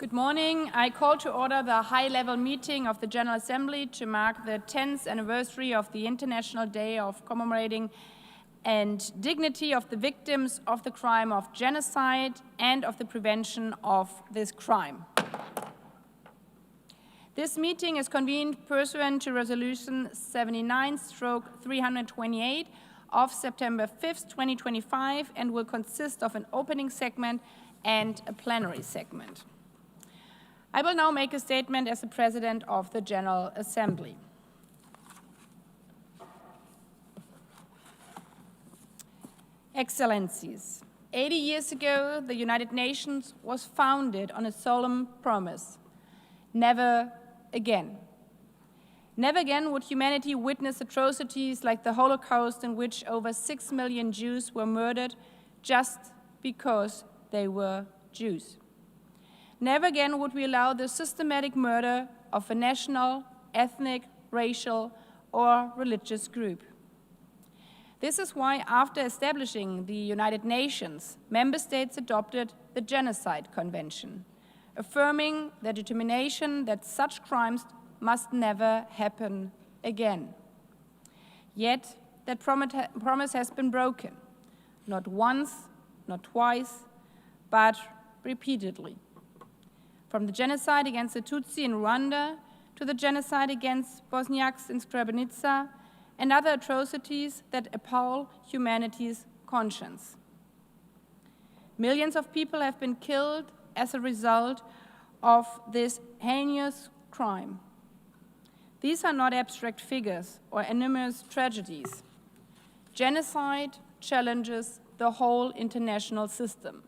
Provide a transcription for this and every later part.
Good morning. I call to order the high-level meeting of the General Assembly to mark the 10th anniversary of the International Day of Commemorating and Dignity of the Victims of the Crime of Genocide and of the Prevention of this crime. This meeting is convened pursuant to Resolution 79/328 of September 5th, 2025, and will consist of an opening segment and a plenary segment. I will now make a statement as the President of the General Assembly. Excellencies, 80 years ago, the United Nations was founded on a solemn promise: never again. Never again would humanity witness atrocities like the Holocaust, in which over 6 million Jews were murdered just because they were Jews. Never again would we allow the systematic murder of a national, ethnic, racial, or religious group. This is why, after establishing the United Nations, member states adopted the Genocide Convention, affirming their determination that such crimes must never happen again. Yet, that promise has been broken, not once, not twice, but repeatedly. From the genocide against the Tutsi in Rwanda to the genocide against Bosniaks in Srebrenica and other atrocities that appall humanity's conscience. Millions of people have been killed as a result of this heinous crime. These are not abstract figures or anonymous tragedies. Genocide challenges the whole international system,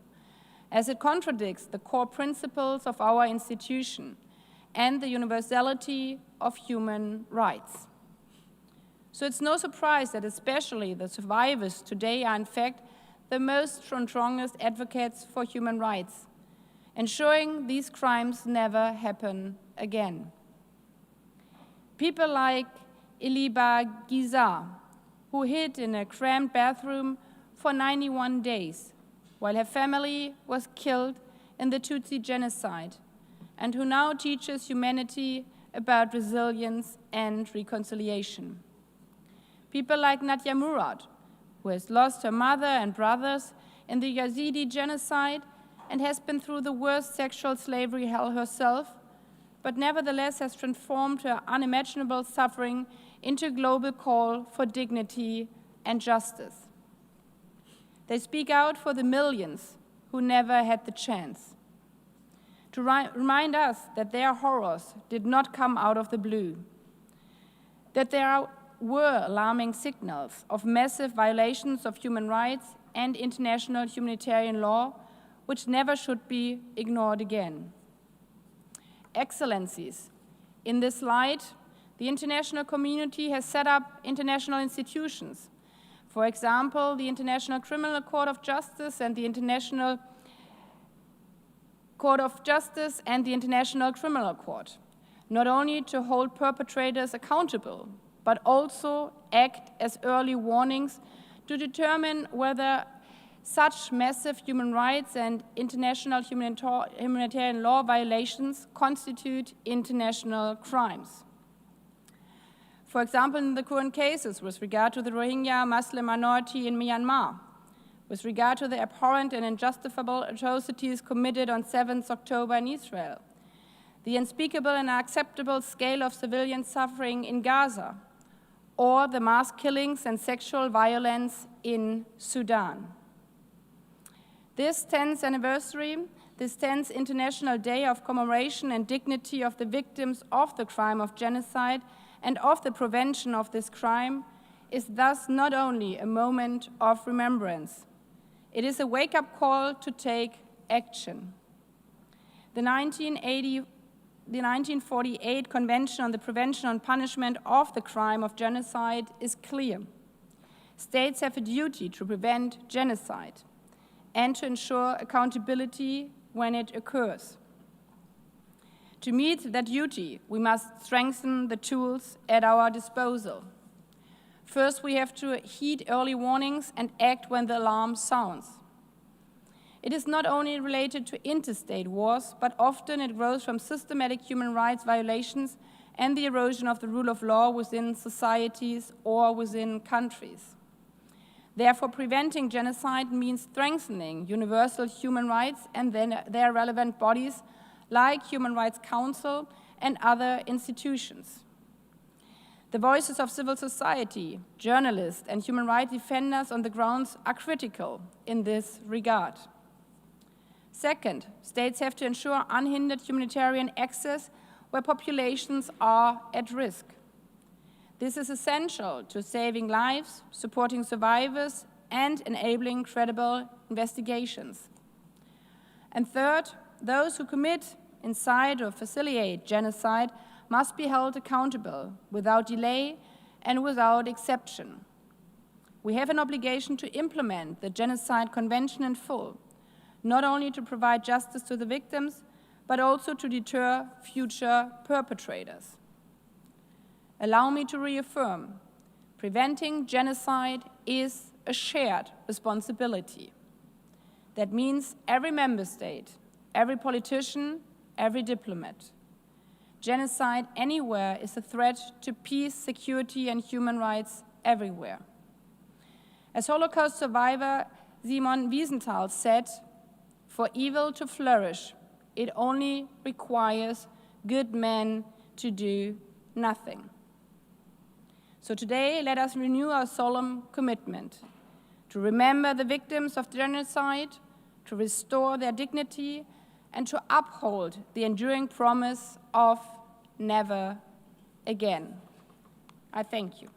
as it contradicts the core principles of our institution and the universality of human rights. So it's no surprise that especially the survivors today are in fact the most and strongest advocates for human rights, ensuring these crimes never happen again. People like Eliba Giza, who hid in a cramped bathroom for 91 days, while her family was killed in the Tutsi genocide, and who now teaches humanity about resilience and reconciliation. People like Nadia Murad, who has lost her mother and brothers in the Yazidi genocide and has been through the worst sexual slavery hell herself, but nevertheless has transformed her unimaginable suffering into a global call for dignity and justice. They speak out for the millions who never had the chance, to remind us that their horrors did not come out of the blue, that there were alarming signals of massive violations of human rights and international humanitarian law, which never should be ignored again. Excellencies, in this light, the international community has set up international institutions. For example, the International Criminal Court of Justice and the International Court of Justice and the International Criminal Court, not only to hold perpetrators accountable, but also act as early warnings to determine whether such massive human rights and international humanitarian law violations constitute international crimes. For example, in the current cases with regard to the Rohingya Muslim minority in Myanmar, with regard to the abhorrent and unjustifiable atrocities committed on 7th October in Israel, the unspeakable and unacceptable scale of civilian suffering in Gaza, or the mass killings and sexual violence in Sudan. This 10th anniversary, this 10th International Day of Commemoration and Dignity of the Victims of the Crime of Genocide and of the prevention of this crime, is thus not only a moment of remembrance. It is a wake-up call to take action. The 1948 Convention on the Prevention and Punishment of the Crime of Genocide is clear. States have a duty to prevent genocide and to ensure accountability when it occurs. To meet that duty, we must strengthen the tools at our disposal. First, we have to heed early warnings and act when the alarm sounds. it is not only related to interstate wars, but often it grows from systematic human rights violations and the erosion of the rule of law within societies or within countries. Therefore, preventing genocide means strengthening universal human rights and then their relevant bodies like Human Rights Council and other institutions. The voices of civil society, journalists, and human rights defenders on the grounds are critical in this regard. Second, states have to ensure unhindered humanitarian access where populations are at risk. This is essential to saving lives, supporting survivors, and enabling credible investigations. And third, those who commit, incite, or facilitate genocide must be held accountable without delay and without exception. We have an obligation to implement the Genocide Convention in full, not only to provide justice to the victims, but also to deter future perpetrators. Allow me to reaffirm, preventing genocide is a shared responsibility. That means every member state, every politician, every diplomat. Genocide anywhere is a threat to peace, security, and human rights everywhere. As Holocaust survivor Simon Wiesenthal said, "For evil to flourish, it only requires good men to do nothing." So today, let us renew our solemn commitment to remember the victims of genocide, to restore their dignity, and to uphold the enduring promise of never again. I thank you.